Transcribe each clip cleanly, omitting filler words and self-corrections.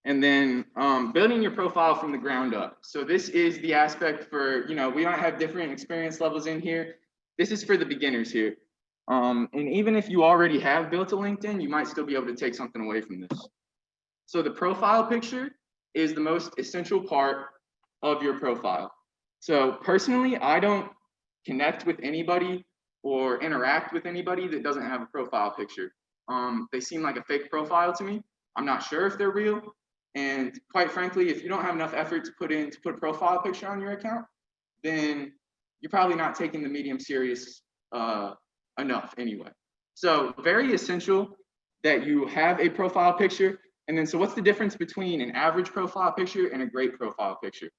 And then building your profile from the ground up. So this is the aspect for, we might have different experience levels in here. This is for the beginners here. And even if you already have built a LinkedIn, you might still be able to take something away from this. So the profile picture is the most essential part of your profile. So personally, I don't connect with anybody or interact with anybody that doesn't have a profile picture. They seem like a fake profile to me. I'm not sure if they're real. And quite frankly, if you don't have enough effort to put a profile picture on your account, then you're probably not taking the medium serious enough anyway. So very essential that you have a profile picture. And then, so what's the difference between an average profile picture and a great profile picture?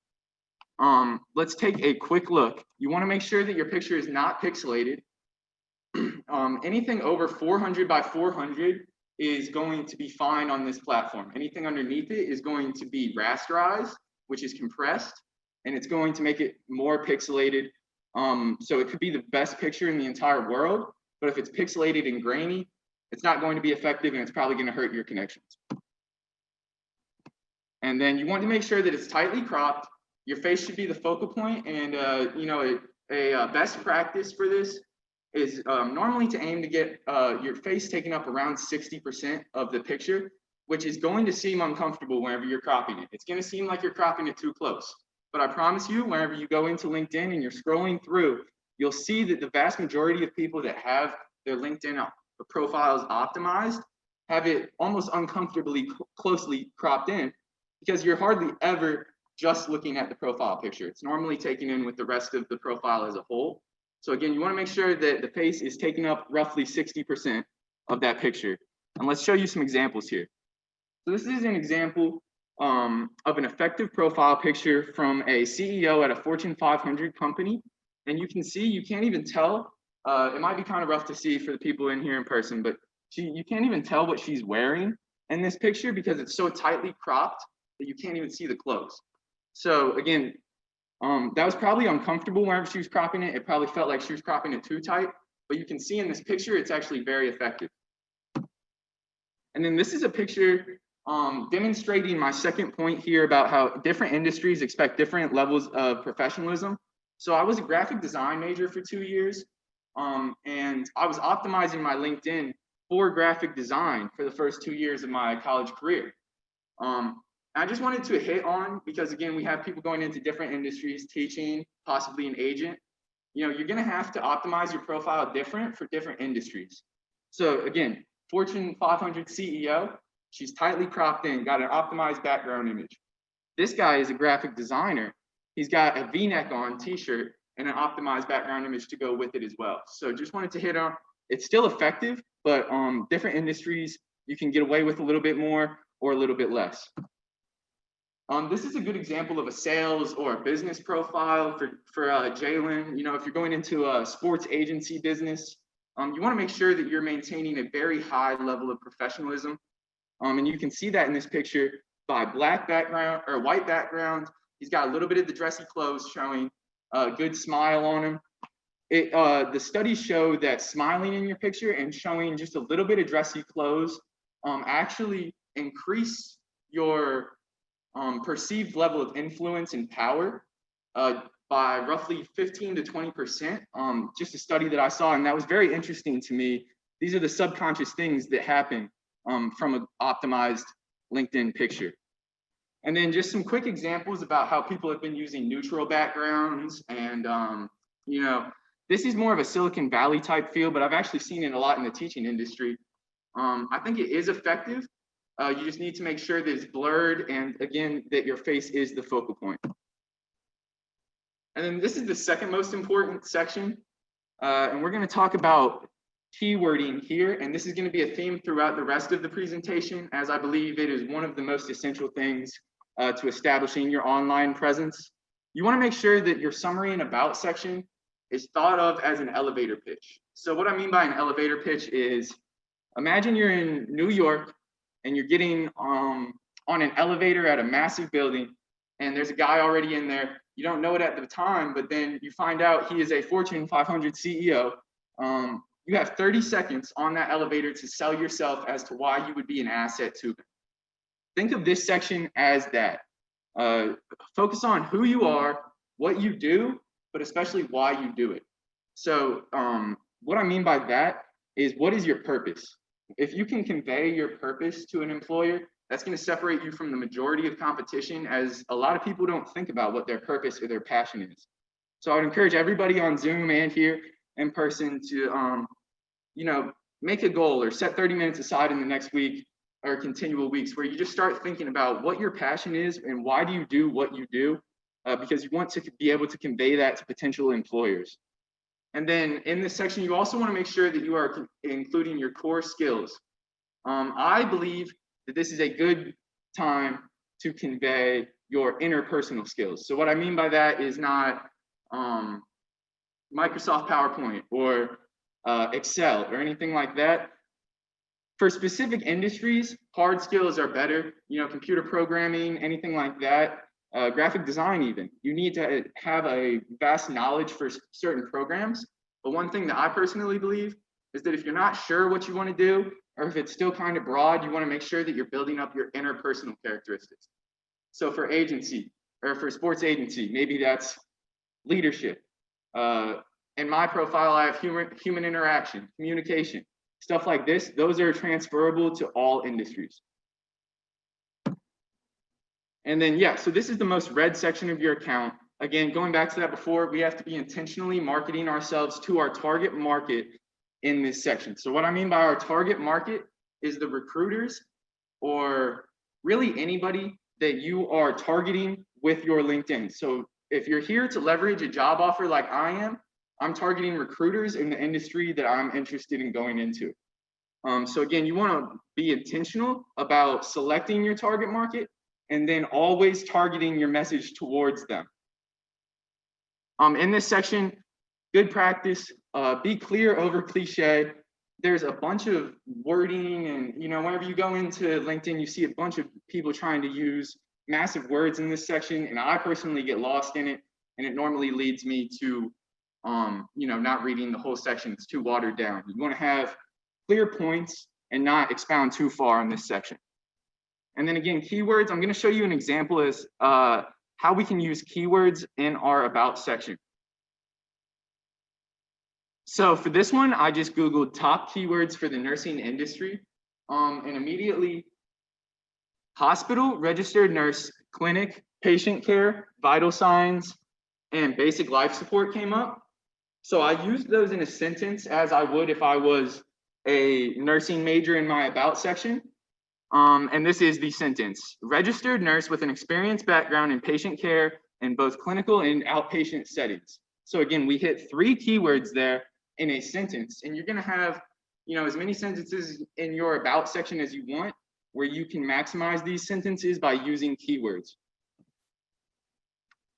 Let's take a quick look. You want to make sure that your picture is not pixelated. Anything over 400 by 400 is going to be fine on this platform. Anything underneath it is going to be rasterized, which is compressed, and it's going to make it more pixelated. So it could be the best picture in the entire world, but if it's pixelated and grainy, it's not going to be effective, and it's probably going to hurt your connections. And then you want to make sure that it's tightly cropped. Your face should be the focal point, and a best practice for this is normally to aim to get your face taken up around 60% of the picture, which is going to seem uncomfortable whenever you're cropping it. It's going to seem like you're cropping it too close. But I promise you, whenever you go into LinkedIn and you're scrolling through, you'll see that the vast majority of people that have their LinkedIn profiles optimized have it almost uncomfortably closely cropped in, because you're hardly ever just looking at the profile picture. It's normally taken in with the rest of the profile as a whole. So again, you want to make sure that the face is taking up roughly 60% of that picture. And let's show you some examples here. So this is an example of an effective profile picture from a CEO at a Fortune 500 company. And you can see, you can't even tell, it might be kind of rough to see for the people in here in person, but you can't even tell what she's wearing in this picture because it's so tightly cropped that you can't even see the clothes. So again, that was probably uncomfortable whenever she was cropping it. It probably felt like she was cropping it too tight, but you can see in this picture, it's actually very effective. And then this is a picture demonstrating my second point here about how different industries expect different levels of professionalism. So I was a graphic design major for 2 years, and I was optimizing my LinkedIn for graphic design for the first 2 years of my college career. I just wanted to hit on, because again, we have people going into different industries, teaching, possibly an agent. You're going to have to optimize your profile different for different industries. So again, Fortune 500 CEO, she's tightly cropped in, got an optimized background image. This guy is a graphic designer. He's got a V-neck on t-shirt and an optimized background image to go with it as well. So just wanted to hit on, it's still effective, but different industries, you can get away with a little bit more or a little bit less. This is a good example of a sales or a business profile for Jalen. If you're going into a sports agency business, you want to make sure that you're maintaining a very high level of professionalism. And you can see that in this picture by black background or white background. He's got a little bit of the dressy clothes showing, a good smile on him. The studies show that smiling in your picture and showing just a little bit of dressy clothes actually increase your perceived level of influence and power by roughly 15 to 20%. Just a study that I saw, and that was very interesting to me. These are the subconscious things that happen from an optimized LinkedIn picture. And then just some quick examples about how people have been using neutral backgrounds. And, this is more of a Silicon Valley type feel, but I've actually seen it a lot in the teaching industry. I think it is effective. You just need to make sure that it's blurred, and again, that your face is the focal point. And then this is the second most important section. And we're going to talk about keywording here. And this is going to be a theme throughout the rest of the presentation, as I believe it is one of the most essential things to establishing your online presence. You want to make sure that your summary and about section is thought of as an elevator pitch. So what I mean by an elevator pitch is, imagine you're in New York and you're getting on an elevator at a massive building, and there's a guy already in there. You don't know it at the time, but then you find out he is a Fortune 500 CEO. You have 30 seconds on that elevator to sell yourself as to why you would be an asset to him. think of this section as that. Focus on who you are, what you do, but especially why you do it. So what I mean by that is, what is your purpose? If you can convey your purpose to an employer, that's going to separate you from the majority of competition, as a lot of people don't think about what their purpose or their passion is. So I would encourage everybody on Zoom and here in person to, make a goal or set 30 minutes aside in the next week or continual weeks where you just start thinking about what your passion is and why do you do what you do, because you want to be able to convey that to potential employers. And then in this section, you also want to make sure that you are including your core skills. I believe that this is a good time to convey your interpersonal skills. So what I mean by that is not Microsoft PowerPoint or Excel or anything like that. For specific industries, hard skills are better, computer programming, anything like that, graphic design even. You need to have a vast knowledge for certain programs. But one thing that I personally believe is that if you're not sure what you want to do, or if it's still kind of broad, you want to make sure that you're building up your interpersonal characteristics. So for agency, or for sports agency, maybe that's leadership. In my profile, I have human interaction, communication, stuff like this. Those are transferable to all industries. And then, so this is the most read section of your account. Again, going back to that before, we have to be intentionally marketing ourselves to our target market in this section. So what I mean by our target market is the recruiters, or really anybody that you are targeting with your LinkedIn. So if you're here to leverage a job offer like I am, I'm targeting recruiters in the industry that I'm interested in going into. So again, you want to be intentional about selecting your target market and then always targeting your message towards them. In this section, good practice, be clear over cliche. There's a bunch of wording, and whenever you go into LinkedIn, you see a bunch of people trying to use massive words in this section, and I personally get lost in it, and it normally leads me to not reading the whole section. It's too watered down. You want to have clear points and not expound too far in this section. And then again, keywords, I'm going to show you an example as how we can use keywords in our about section. So for this one, I just Googled top keywords for the nursing industry, and immediately hospital, registered nurse, clinic, patient care, vital signs, and basic life support came up. So I used those in a sentence as I would if I was a nursing major in my about section. And this is the sentence: registered nurse with an experienced background in patient care in both clinical and outpatient settings. So again, we hit 3 keywords there in a sentence, and you're going to have, as many sentences in your about section as you want, where you can maximize these sentences by using keywords.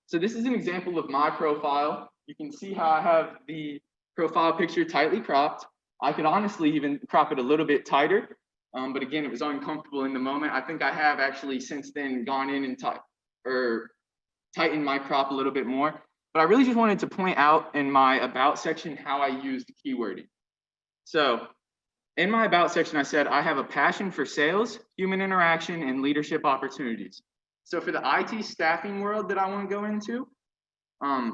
So this is an example of my profile. You can see how I have the profile picture tightly cropped. I could honestly even crop it a little bit tighter, but again, it was uncomfortable in the moment. I think I have actually since then gone in and tightened my crop a little bit more. But I really just wanted to point out in my about section how I used keywording. So in my about section, I said I have a passion for sales, human interaction, and leadership opportunities. So for the IT staffing world that I want to go into,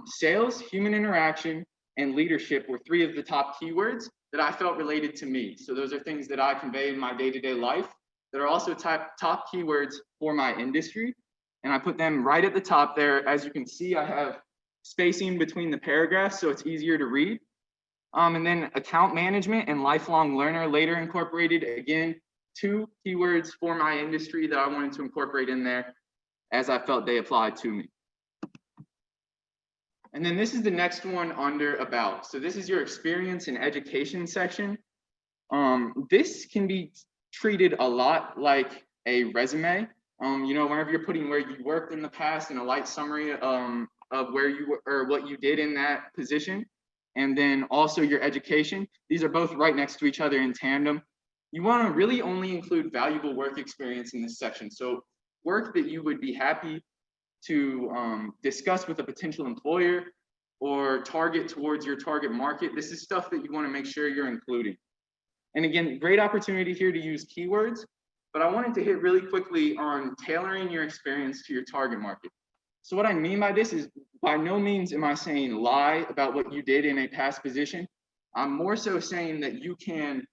sales, human interaction, and leadership were 3 of the top keywords that I felt related to me. So those are things that I convey in my day-to-day life that are also top keywords for my industry. And I put them right at the top there. As you can see, I have spacing between the paragraphs so it's easier to read. And then account management and lifelong learner later incorporated, again, 2 keywords for my industry that I wanted to incorporate in there as I felt they applied to me. And then this is the next one under about. So this is your experience and education section. This can be treated a lot like a resume. Whenever you're putting where you worked in the past and a light summary of where you were or what you did in that position, and then also your education. These are both right next to each other in tandem. You want to really only include valuable work experience in this section. So work that you would be happy to discuss with a potential employer or target towards your target market. This is stuff that you want to make sure you're including. And again, great opportunity here to use keywords, but I wanted to hit really quickly on tailoring your experience to your target market. So what I mean by this is, by no means am I saying lie about what you did in a past position. I'm more so saying that you can,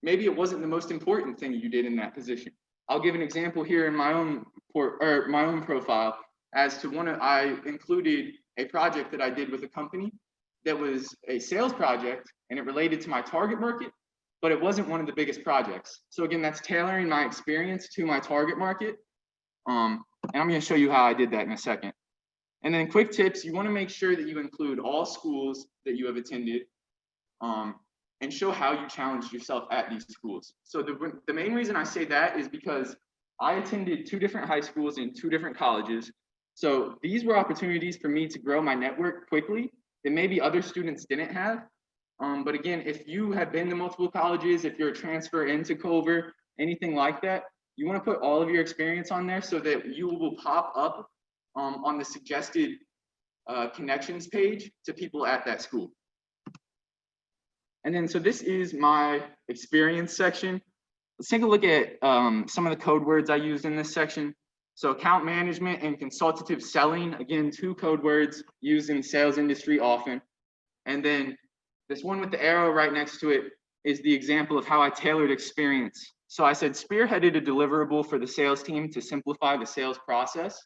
maybe it wasn't the most important thing you did in that position. I'll give an example here in my own profile as to I included a project that I did with a company that was a sales project and it related to my target market, but it wasn't one of the biggest projects. So again, that's tailoring my experience to my target market. And I'm going to show you how I did that in a second. And then quick tips, you want to make sure that you include all schools that you have attended, and show how you challenged yourself at these schools. So the main reason I say that is because I attended 2 different high schools and 2 different colleges. So these were opportunities for me to grow my network quickly that maybe other students didn't have. But again, if you have been to multiple colleges, if you're a transfer into Culver, anything like that, you want to put all of your experience on there so that you will pop up on the suggested connections page to people at that school. And then, so this is my experience section. Let's take a look at some of the code words I used in this section. So account management and consultative selling, again, 2 code words used in the sales industry often. And then this one with the arrow right next to it is the example of how I tailored experience. So I said spearheaded a deliverable for the sales team to simplify the sales process.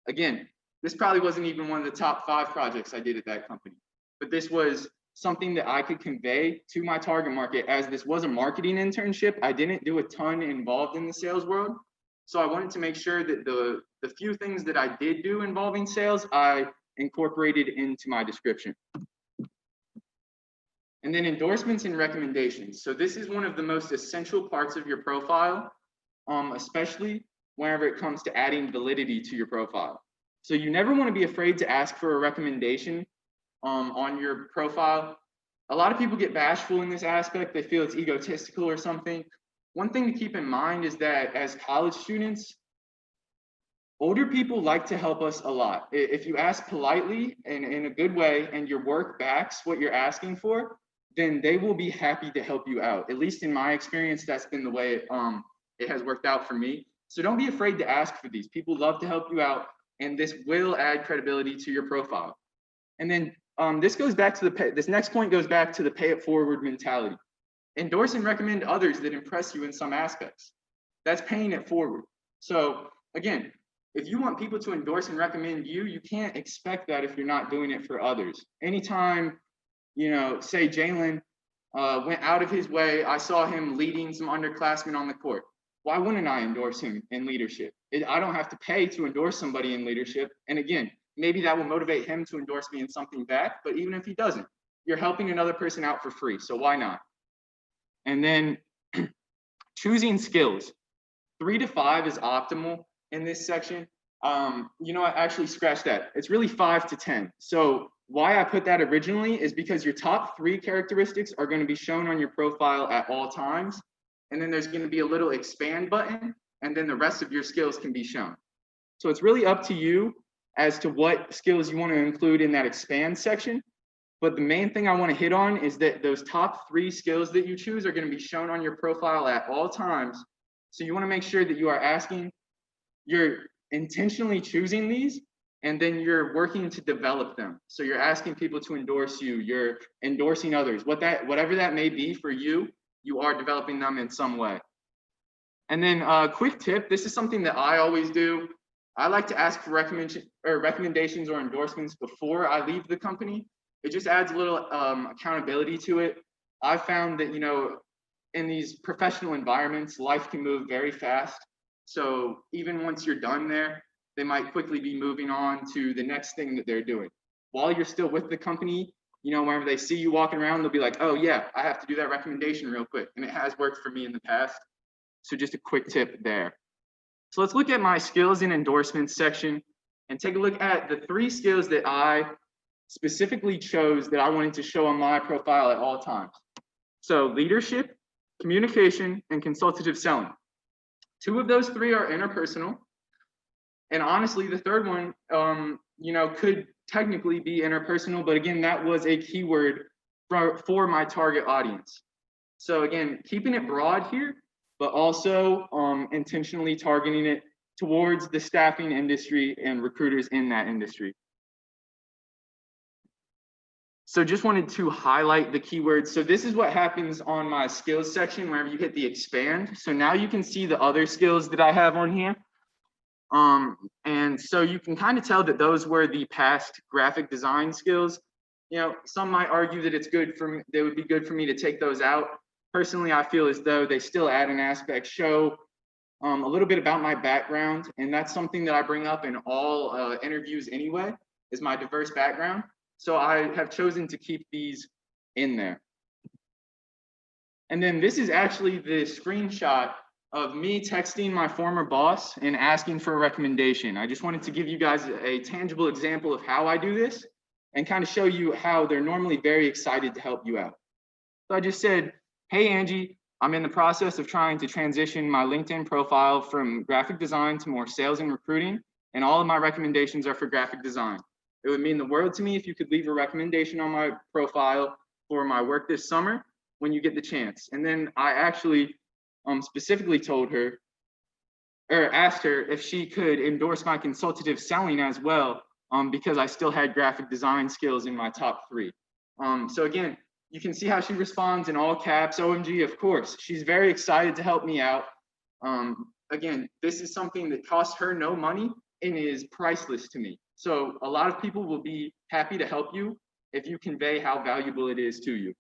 Again, this probably wasn't even one of the top 5 projects I did at that company, but this was something that I could convey to my target market, as this was a marketing internship. I didn't do a ton involved in the sales world. So I wanted to make sure that the few things that I did do involving sales, I incorporated into my description. And then endorsements and recommendations. So this is one of the most essential parts of your profile, especially whenever it comes to adding validity to your profile. So you never want to be afraid to ask for a recommendation on your profile. A lot of people get bashful in this aspect. They feel it's egotistical or something. One thing to keep in mind is that as college students, older people like to help us a lot. If you ask politely and in a good way and your work backs what you're asking for, then they will be happy to help you out. At least in my experience, that's been the way it has worked out for me. So don't be afraid to ask for these. People love to help you out, and this will add credibility to your profile. And then this goes back to this next point goes back to the pay it forward mentality. Endorse and recommend others that impress you in some aspects. That's paying it forward. So again, if you want people to endorse and recommend you, you can't expect that if you're not doing it for others. Anytime, say Jalen went out of his way, I saw him leading some underclassmen on the court. Why wouldn't I endorse him in leadership? I don't have to pay to endorse somebody in leadership. And again, maybe that will motivate him to endorse me in something back, but even if he doesn't, you're helping another person out for free, so why not? And then choosing skills. 3 to 5 is optimal in this section. I actually scratched that. It's really 5 to 10. So why I put that originally is because your top 3 characteristics are going to be shown on your profile at all times. And then there's going to be a little expand button, and then the rest of your skills can be shown. So it's really up to you as to what skills you want to include in that expand section. But the main thing I want to hit on is that those top 3 skills that you choose are going to be shown on your profile at all times. So you want to make sure that you're intentionally choosing these, and then you're working to develop them. So you're asking people to endorse you, you're endorsing others. Whatever that may be for you, you are developing them in some way. And then quick tip, this is something that I always do. I like to ask for recommendations or endorsements before I leave the company. It just adds a little accountability to it. I found that, in these professional environments, life can move very fast. So even once you're done there, they might quickly be moving on to the next thing that they're doing. While you're still with the company, whenever they see you walking around, they'll be like, oh yeah, I have to do that recommendation real quick. And it has worked for me in the past. So just a quick tip there. So let's look at my skills and endorsements section and take a look at the 3 skills that I specifically chose that I wanted to show on my profile at all times. So leadership, communication, and consultative selling. 2 of those 3 are interpersonal. And honestly, the third one, could technically be interpersonal, but again, that was a keyword for my target audience. So again, keeping it broad here, but also intentionally targeting it towards the staffing industry and recruiters in that industry. So just wanted to highlight the keywords. So this is what happens on my skills section whenever you hit the expand. So now you can see the other skills that I have on here. And so you can kind of tell that those were the past graphic design skills. You know, some might argue that it's good for me, they would be good for me to take those out. Personally, I feel as though they still add an aspect, show a little bit about my background, and that's something that I bring up in all interviews anyway, is my diverse background. So I have chosen to keep these in there. And then this is actually the screenshot of me texting my former boss and asking for a recommendation. I just wanted to give you guys a tangible example of how I do this and kind of show you how they're normally very excited to help you out. So I just said, hey, Angie, I'm in the process of trying to transition my LinkedIn profile from graphic design to more sales and recruiting, and all of my recommendations are for graphic design. It would mean the world to me if you could leave a recommendation on my profile for my work this summer when you get the chance. And then I actually specifically told her, or asked her if she could endorse my consultative selling as well, because I still had graphic design skills in my top 3. So again, you can see how she responds in all caps, OMG, of course. She's very excited to help me out. Again, this is something that costs her no money and is priceless to me. So a lot of people will be happy to help you if you convey how valuable it is to you.